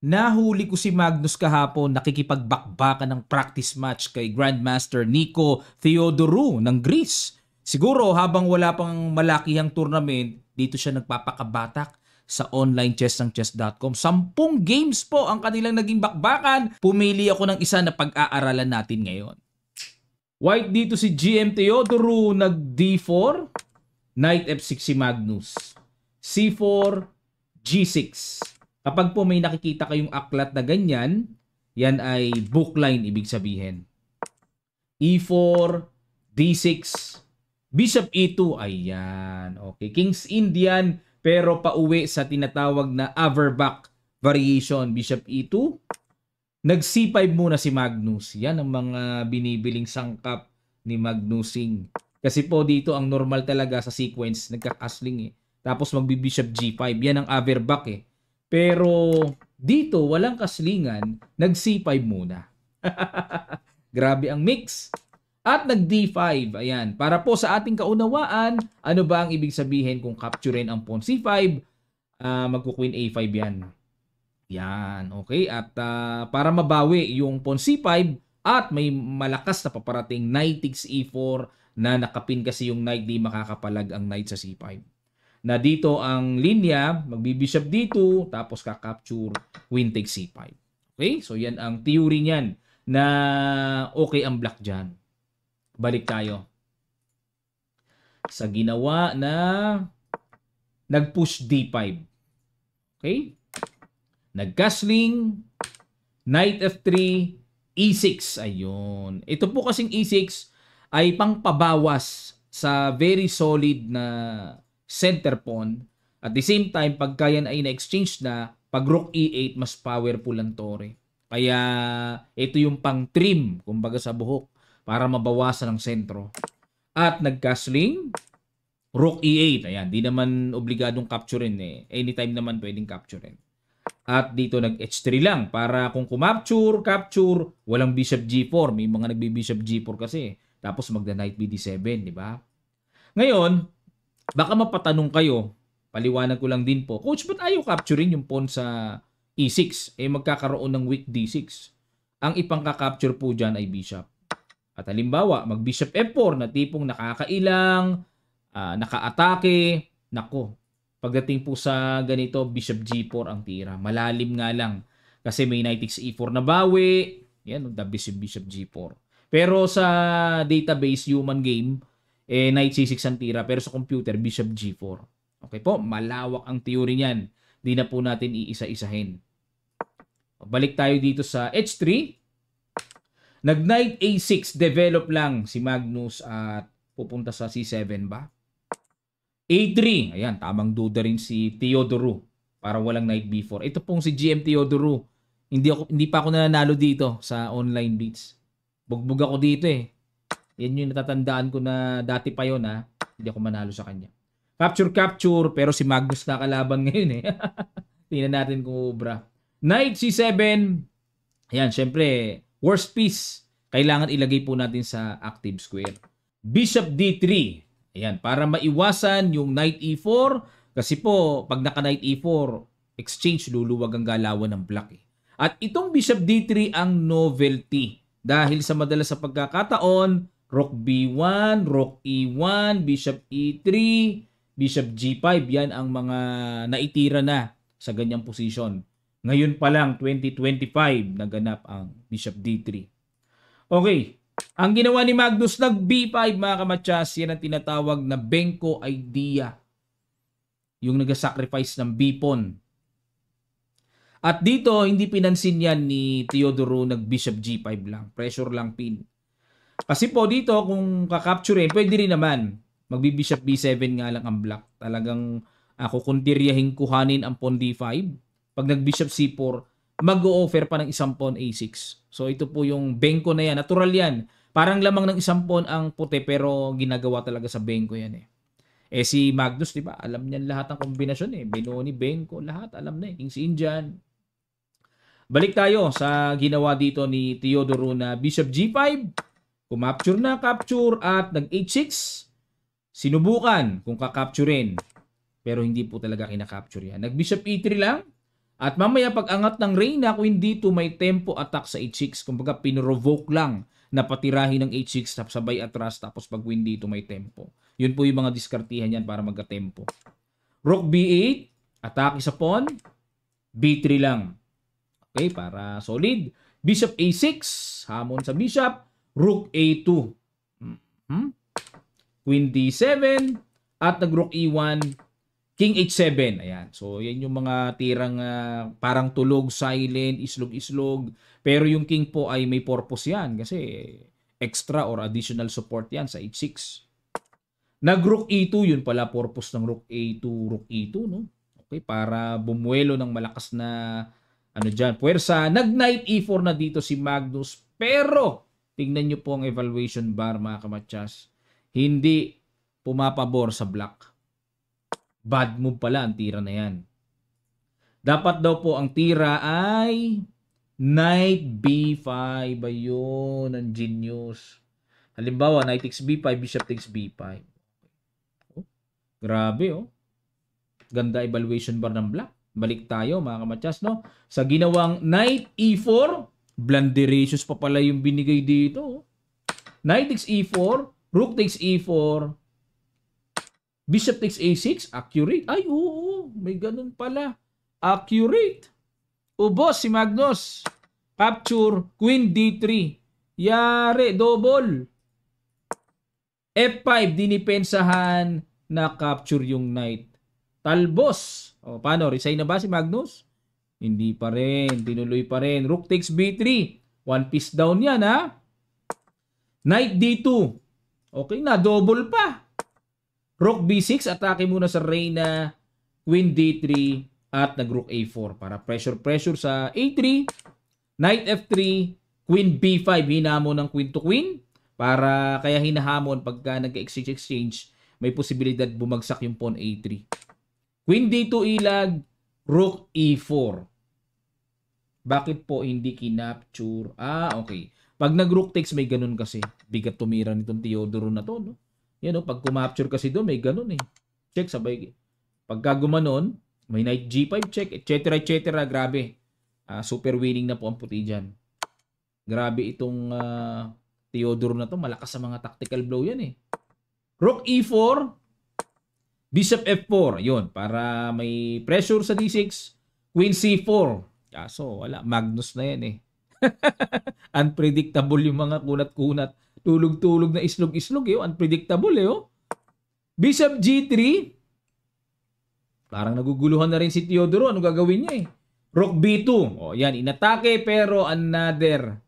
Nahuli ko si Magnus kahapon nakikipagbakbakan ng practice match kay Grandmaster Nico Theodorou ng Greece. Siguro habang wala pang malakihang tournament, dito siya nagpapakabatak sa online chess ng chess.com. 10 games po ang kanilang naging bakbakan. Pumili ako ng isa na pag-aaralan natin ngayon. White dito si GM Theodorou nag D4, Knight F6 si Magnus. C4, G6. Kapag po may nakikita kayong aklat na ganyan, yan ay bookline ibig sabihin. E4, D6, Bishop E2, ayan. Okay, King's Indian pero pauwi sa tinatawag na Averbach variation. Bishop E2, nag C5 muna si Magnus. Yan ang mga binibiling sangkap ni Magnusing. Kasi po dito ang normal talaga sa sequence, nagkakasling eh. Tapos magbi-Bishop G5, yan ang Averbach eh. Pero dito, walang kaslingan, nag-C5 muna. Grabe ang mix. At nag-D5. Ayan. Para po sa ating kaunawaan, ano ba ang ibig sabihin kung capturein ang pawn C5? Magku-Queen A5 yan. Yan. Okay. At para mabawi yung pawn C5 at may malakas na paparating Knight takes E4 na nakapin kasi yung Knight, di makakapalag ang Knight sa C5. Na dito ang linya, magbi-bishop D2, tapos ka-capture, queen takes C5. Okay? So, yan ang theory niyan na okay ang black dyan. Balik tayo. Sa ginawa na nag-push D5. Okay? Nag-castling, Knight F3, E6. Ayun. Ito po kasing E6 ay pangpabawas sa very solid na center pawn. At the same time, pagka yan ay na-exchange na, pag rook E8, mas powerful ang tore. Kaya, ito yung pang-trim, kumbaga sa buhok, para mabawasan ang sentro. At nag-castling, rook E8. Ayan, di naman obligadong capturein eh. Anytime naman pwedeng capturein. At dito nag-H3 lang, para kung capture, walang bishop G4. May mga nagbi-bishop G4 kasi. Tapos magda-knight BD7, di ba? Ngayon, baka mapatanong kayo, paliwanag ko lang din po, Coach, ba't ayaw capturing yung pawn sa E6? Eh magkakaroon ng weak D6. Ang ipangka-capture po dyan ay bishop. At halimbawa, mag-bishop F4 na tipong nakakailang, naka-atake, nako. Pagdating po sa ganito, bishop G4 ang tira. Malalim nga lang. Kasi may knight takes E4 na bawi. Yan, the bishop G4. Pero sa database, human game, knight C6 ang tira, pero sa computer, bishop G4. Okay po, malawak ang theory niyan. Di na po natin iisa-isahin. Balik tayo dito sa H3. Nag-knight A6, develop lang si Magnus at pupunta sa C7 ba? A3, ayan, tamang duda rin si Theodorou para walang knight B4. Ito pong si GM Theodorou. Hindi pa ako nanalo dito sa online beats. Bugbog ako dito eh. Yan yung natatandaan ko na dati pa yun ha. Hindi ako manalo sa kanya. Capture, pero si Magnus na kalaban ngayon eh. Tingnan natin kung ubra. Knight C7. Ayan, syempre, worst piece. Kailangan ilagay po natin sa active square. Bishop D3. Ayan, para maiwasan yung Knight E4. Kasi po, pag naka-Knight E4, exchange, luluwag ang galawan ng black eh. At itong Bishop D3 ang novelty. Dahil sa madalas sa pagkakataon, Rook B1, Rook E1, Bishop E3, Bishop G5. Yan ang mga naitira na sa ganyang posisyon. Ngayon pa lang, 2025, naganap ang Bishop D3. Okay. Ang ginawa ni Magnus, nag-B5 mga kamatsas. Yan ang tinatawag na Benko idea. Yung nag-sacrifice ng B-pawn. At dito, hindi pinansin yan ni Theodorou, nag-Bishop G5 lang. Pressure lang pin. Kasi po dito, kung kakapturein, pwede rin naman. Magbi-Bishop B7 nga lang ang black. Talagang kukuntiryahin kuhanin ang pawn D5. Pag nag-Bishop C4, mag-o-offer pa ng isang pawn A6. So ito po yung Benko na yan. Natural yan. Parang lamang ng isang pawn ang puti pero ginagawa talaga sa Benko yan eh. Eh si Magnus, di ba? Alam niyan lahat ng kombinasyon eh. Benoni, Benko, lahat alam na eh. King's Indian. Balik tayo sa ginawa dito ni Theodorou na Bishop G5. Kumapture na, capture at nag-H6. Sinubukan kung kakapturein. Pero hindi po talaga kinakapture yan. Nag-Bishop E3 lang. At mamaya pag-angat ng reyna, Queen D2 may tempo attack sa H6. Kumbaga pinrovoke lang na patirahin ng H6 tapos sabay atras tapos pag Queen D2 may tempo. Yun po yung mga diskartihan yan para magka-tempo. Rook B8, atake sa pawn, B3 lang. Okay, para solid. Bishop A6, hamon sa bishop, Rook A2. Queen D7 at nag-Rook E1, King H7. Ayan. So, yan yung mga tirang parang tulog, silent, islog-islog. Pero yung King po ay may purpose yan kasi extra or additional support yan sa H6. Nag-Rook E2, yun pala purpose ng Rook A2, Rook E2, no? Okay, para bumuelo ng malakas na ano dyan, puwersa. Nag-Knight E4 na dito si Magnus. Pero, tingnan nyo po ang evaluation bar, mga kamatsas. Hindi pumapabor sa black. Bad move pala ang tira na yan. Dapat daw po ang tira ay Knight B5. Ayun, ang genius. Halimbawa, Knight takes B5, Bishop takes B5. Oh, grabe, oh. Ganda evaluation bar ng black. Balik tayo, mga kamatsas, no? Sa ginawang Knight E4, blunderacious pa pala yung binigay dito. Oh. Knight takes E4, Rook takes E4, Bishop takes A6, accurate. Ay, oo, may ganun pala. Accurate. Ubos si Magnus. Capture, Queen D3. Yari, double. F5, dinipensahan na capture yung knight. Talbos. O, paano? Resign na ba si Magnus? Hindi pa rin. Tinuloy pa rin. Rook takes B3. One piece down yan, ha? Knight D2. Okay na, double pa. Rook B6, atake muna sa reyna. Queen D3 at nag-Rook A4 para pressure sa A3. Knight F3, Queen B5, hinamon ng Queen to Queen. Para kaya hinahamon pagka nag-exchange, may posibilidad bumagsak yung pawn A3. Queen D2 ilag, Rook E4. Bakit po hindi kinapture? Okay. Pag nag-Rook takes, may ganun kasi. Bigat tumira nitong Teodoro na to, no? Yan, no? Pag kumapture kasi doon, may ganun eh. Check, sabay. Pagka gumanon, may Knight G5 check, etc. Grabe. Super winning na po ang puti dyan. Grabe itong Teodoro na to. Malakas sa mga tactical blow yan eh. Rook E4, Bishop F4. Yun, para may pressure sa D6. Queen C4. Kaso, wala. Magnus na yan eh. Unpredictable yung mga kunat-kunat. Tulog-tulog na islog-islog eh. Unpredictable eh. Bishop G3. Parang naguguluhan na rin si Teodoro. Ano gagawin niya eh? Rook B2. Yan. Inatake pero another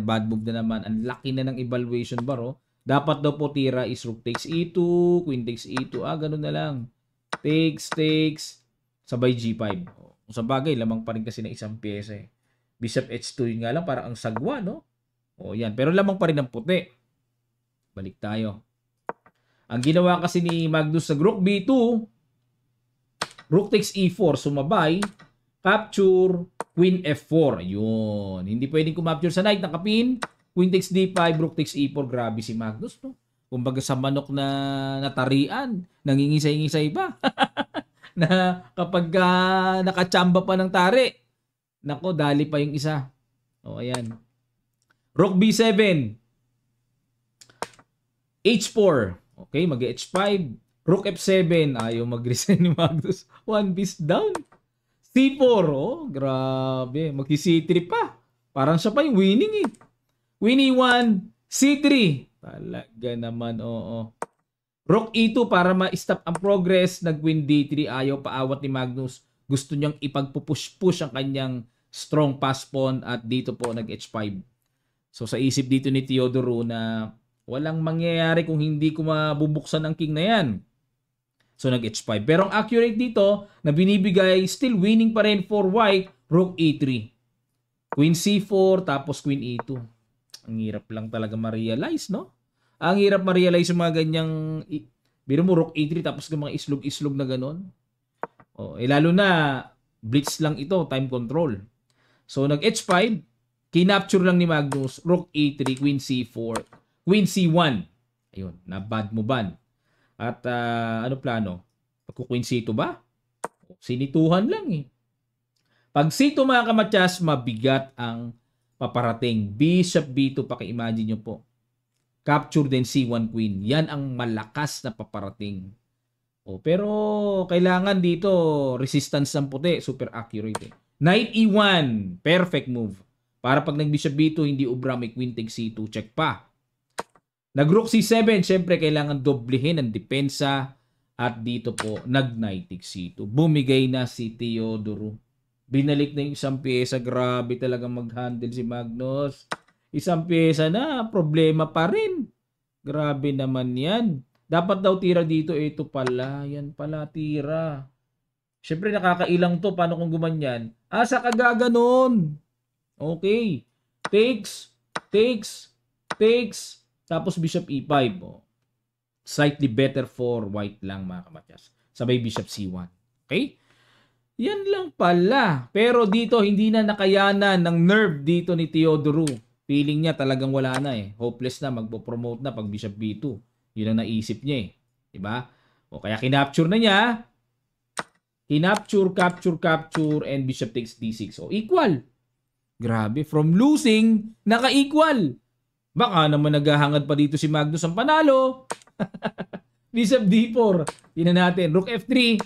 bad move na naman. Ang laki na ng evaluation bar. Dapat daw po tira is Rook takes E2. Queen takes E2. Ganun na lang. Takes. Sabay G5. Kung sa bagay, lamang pa rin kasi na isang pyesa eh. Bishop H2 yun nga lang, parang ang sagwa, no? Yan. Pero lamang pa rin ang puti. Balik tayo. Ang ginawa kasi ni Magnus sa Rook B2, Rook takes E4, sumabay, capture, Queen F4. Ayun. Hindi pwedeng kumapture sa knight, nakapin, Queen takes D5, Rook takes E4. Grabe si Magnus, no? Kumbaga sa manok na natarian, nangingisay-ngisay pa. Na kapag nakachamba pa ng tari, nako, dali pa yung isa. Ayan. Rook B7. H4. Okay, mag-H5. Rook F7. Ayaw mag-resign ni Magnus. One piece down. C4. Grabe. Mag-C3 pa. Parang siya pa yung winning eh. Queen E1. C3. Talaga naman, Rook E2 para ma-stop ang progress. Nag-Queen D3. Ayaw paawat ni Magnus. Gusto niyang ipagpupush-push ang kanyang strong pass pawn at dito po nag-H5. So sa isip dito ni Teodoro na walang mangyayari kung hindi ko mabubuksan ang king na yan. So nag-H5. Pero ang accurate dito na binibigay, still winning pa rin for white, Rook E3. Queen C4 tapos Queen E2. Ang hirap lang talaga ma-realize, no? Ang hirap ma-realize yung mga ganyang, biro mo Rook E3 tapos yung mga islog-islog na ganon. Lalo na blitz lang ito, time control. So nag-H5, kinapture lang ni Magnus, Rook E3, Queen C4, Queen C1. Ayun, na bad mo ban. At ano plano? Pagku Queen C2 ba? Sinituhan lang eh. Pag C2 mga kamatyas, mabigat ang paparating. Bishop B2, paki-imagine nyo po. Capture din C1 Queen. Yan ang malakas na paparating. Pero kailangan dito resistance ng puti. Super accurate. Knight E1. Perfect move. Para pag nag-Bishop B2, hindi ubra, may Queen take C2. Check pa. Nag-Rook C7. Siyempre, kailangan doblehin ang depensa. At dito po, nag-Knight take C2. Bumigay na si Teodoro. Binalik na yung isang pyesa. Grabe talaga mag-handle si Magnus. Isang pyesa na. Problema pa rin. Grabe naman yan. Dapat daw tira dito. Ito pala. Yan pala tira. Siyempre nakakailang to. Paano kung gumanyan? Sa kagaganon. Okay. Takes. Takes. Takes. Tapos Bishop E5. Slightly better for white lang mga kamatyas. Sabay Bishop C1. Okay? Yan lang pala. Pero dito, hindi na nakayanan ng nerve dito ni Teodoro. Feeling niya talagang wala na eh. Hopeless na, magpo-promote na pag Bishop B2. Yun ang naisip niya eh. Diba? O kaya kinapture na niya. Kinapture, capture, and Bishop takes D6. O equal. Grabe. From losing, naka-equal. Baka naman naghahangad pa dito si Magnus ang panalo. Bishop D4. Tingnan natin. Rook F3.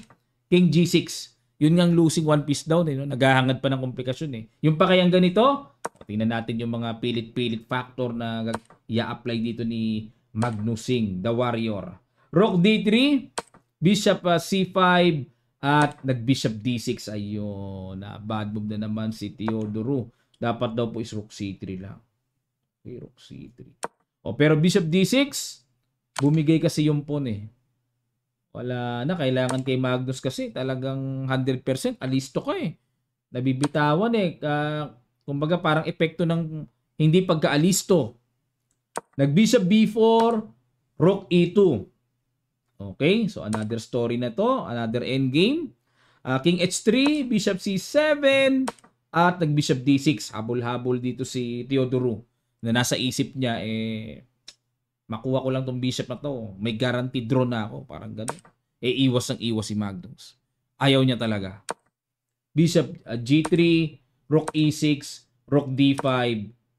King G6. Yun ngang losing one piece down. No? Naghahangad pa ng komplikasyon eh. Yung pa kayang ganito, tingnan natin yung mga pilit-pilit factor na i-apply dito ni Magnus Singh, the warrior. Rook D3, Bishop C5, at nag-Bishop D6. Ayun. Bad move na naman si Teodoro. Dapat daw po is Rook C3 lang. Okay, Rook C3. Pero Bishop D6, bumigay kasi yung pawn eh. Wala na, kailangan kay Magnus kasi talagang 100% alisto ka eh. Nabibitawan eh. Kumbaga parang epekto ng hindi pagka-alisto. Nag-Bishop B4, Rook E2. Okay, so another story na to. Another endgame. King H3, Bishop C7, at nag-Bishop D6. Habol-habol dito si Teodoro. Na nasa isip niya makuha ko lang tong bishop na to. May guaranteed draw na ako. Parang gano'n. Iwas ng iwas si Magnus. Ayaw niya talaga. Bishop G3, Rook E6, Rook D5,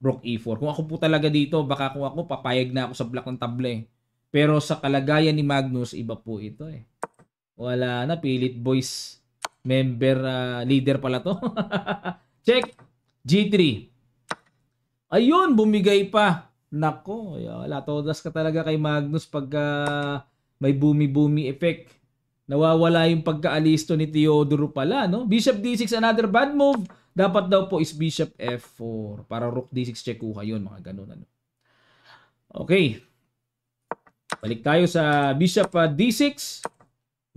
Rook E4. Kung ako po talaga dito, baka kung ako, papayag na ako sa black ng table. Pero sa kalagayan ni Magnus, iba po ito eh. Wala na. Pilit boys member leader pala to. Check. G3. Ayun, bumigay pa. Nako, wala, todas ka talaga kay Magnus pagka may bumi-bumi effect. Nawawala yung pagka-alisto ni Teodoro pala, no? Bishop D6, another bad move. Dapat daw po is Bishop F4 para Rook D6 chekuha yun, mga ganun. Ano. Okay. Balik tayo sa Bishop D6,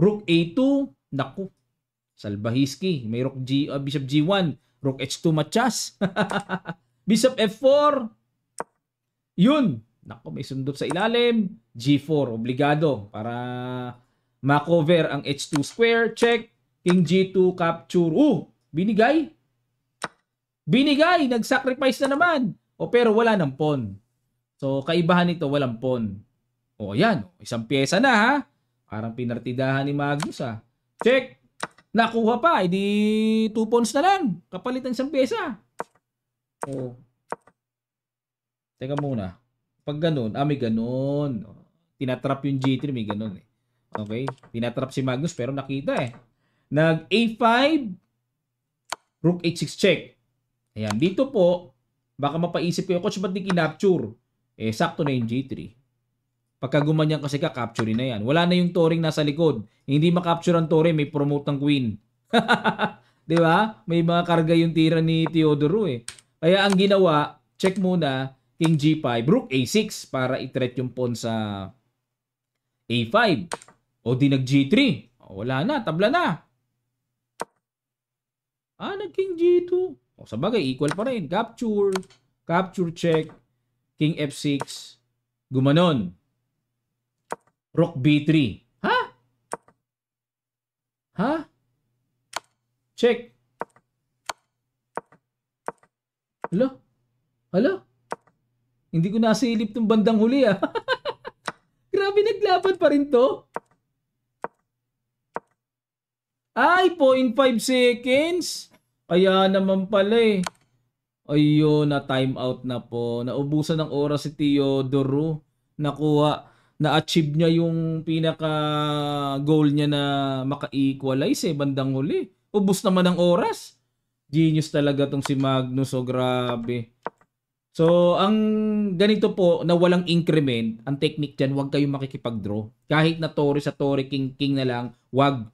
Rook A2. Nako, Salbahiski. May Rook Bishop G1, Rook H2 matchas. Bishop F4. Yun. Nako, may sundot sa ilalim. G4, obligado. Para makover ang H2 square. Check. King G2, capture. Binigay. Binigay. Nag-sacrifice na naman. Pero wala ng pawn. So, kaibahan nito, walang pawn. Ayan. Isang pyesa na ha. Parang pinartidahan ni Magnus ha. Check. Nakuha pa. Hindi 2 pawns na lang. Kapalit ng isang pyesa. Teka muna. Pag ganun, may ganun. Tinatrap yung G3, may ganun eh. Okay? Tinatrap si Magnus pero nakita eh. Nag A5, Rook H6 check. Ayan, dito po, baka mapaisip kayo, coach, ba't di kinapture? Sakto na yung G3. Pagka gumanyan kasi ka, capture na yan. Wala na yung Toring nasa likod. Hindi makapture ang Toring, may promote ng Queen. Di ba? May mga karga yung tira ni Teodoro eh. Kaya ang ginawa, check muna, King G5, Rook A6 para i-threat yung pawn sa A5. Di nag G3. Wala na, tabla na. Nag King G2. Sa bagay, equal pa rin. Capture. Capture check. King F6. Gumanon. Rook B3. Ha? Check. Hala? Hindi ko nasilip tong bandang huli Grabe, naglaban pa rin to. 0.5 seconds. Kaya naman pala eh. Ayun, na time out na po. Naubusan ng oras si Teodoro. Nakuha, na-achieve niya yung pinaka goal niya na maka-equalize bandang huli. Ubus naman ng oras. Genius talaga tong si Magnus. So, grabe. So, ang ganito po na walang increment, ang technique dyan, huwag kayong makikipag-draw. Kahit na Torre sa Torre, King, King na lang, huwag.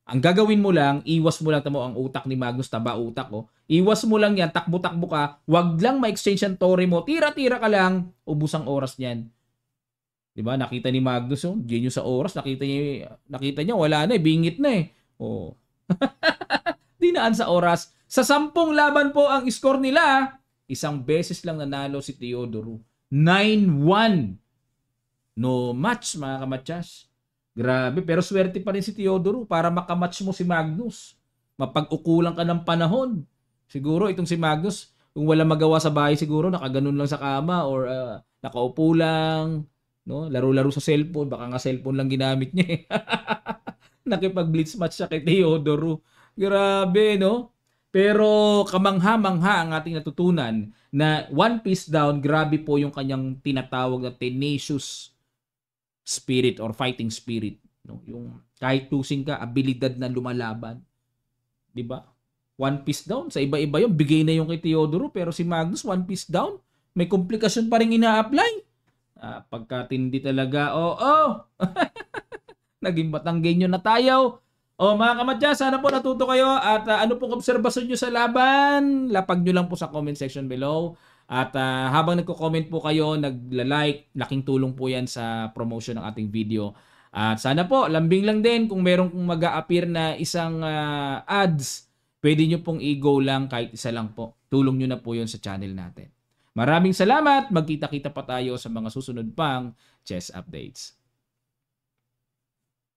Ang gagawin mo lang, iwas mo lang, tamo ang utak ni Magnus, taba utak ko. Iwas mo lang yan, takbo-takbo ka, huwag lang ma-exchange ang Torre mo, tira-tira ka lang, ubus ang oras niyan. 'Di ba? Nakita ni Magnus, oh, genius sa oras, nakita niya wala na, bingit na eh. Oh. Dinaan sa oras. Sa 10 laban po ang score nila, isang beses lang nanalo si Teodoro. 9-1. No match, mga kamatsas. Grabe, pero swerte pa rin si Teodoro para makamatch mo si Magnus. Mapag-ukulang ka ng panahon. Siguro itong si Magnus, kung wala magawa sa bahay siguro, nakaganon lang sa kama or nakaupo lang, no? Laro-laro sa cellphone, baka nga cellphone lang ginamit niya eh. Nakipag-blitz match siya kay Teodoro. Grabe, no? Pero kamangha-mangha ang ating natutunan na one piece down, grabe po yung kanyang tinatawag na tenacious spirit or fighting spirit. No? Yung kahit losing ka, abilidad na lumalaban. 'Di ba? One piece down, sa iba-iba yung bigay na yung kay Teodoro, pero si Magnus, one piece down, may komplikasyon pa rin ina-apply. Pagkatindi talaga, oo. Naging Batanggenyo na tayo. Mga kamadya, sana po natuto kayo at ano pong obserbasyon nyo sa laban, lapag nyo lang po sa comment section below. At habang nagko-comment po kayo, nagla-like, laking tulong po yan sa promotion ng ating video. At sana po, lambing lang din kung merong mag-a-appear na isang ads, pwede nyo pong i-go lang kahit isa lang po. Tulong nyo na po yun sa channel natin. Maraming salamat, magkita-kita pa tayo sa mga susunod pang chess updates.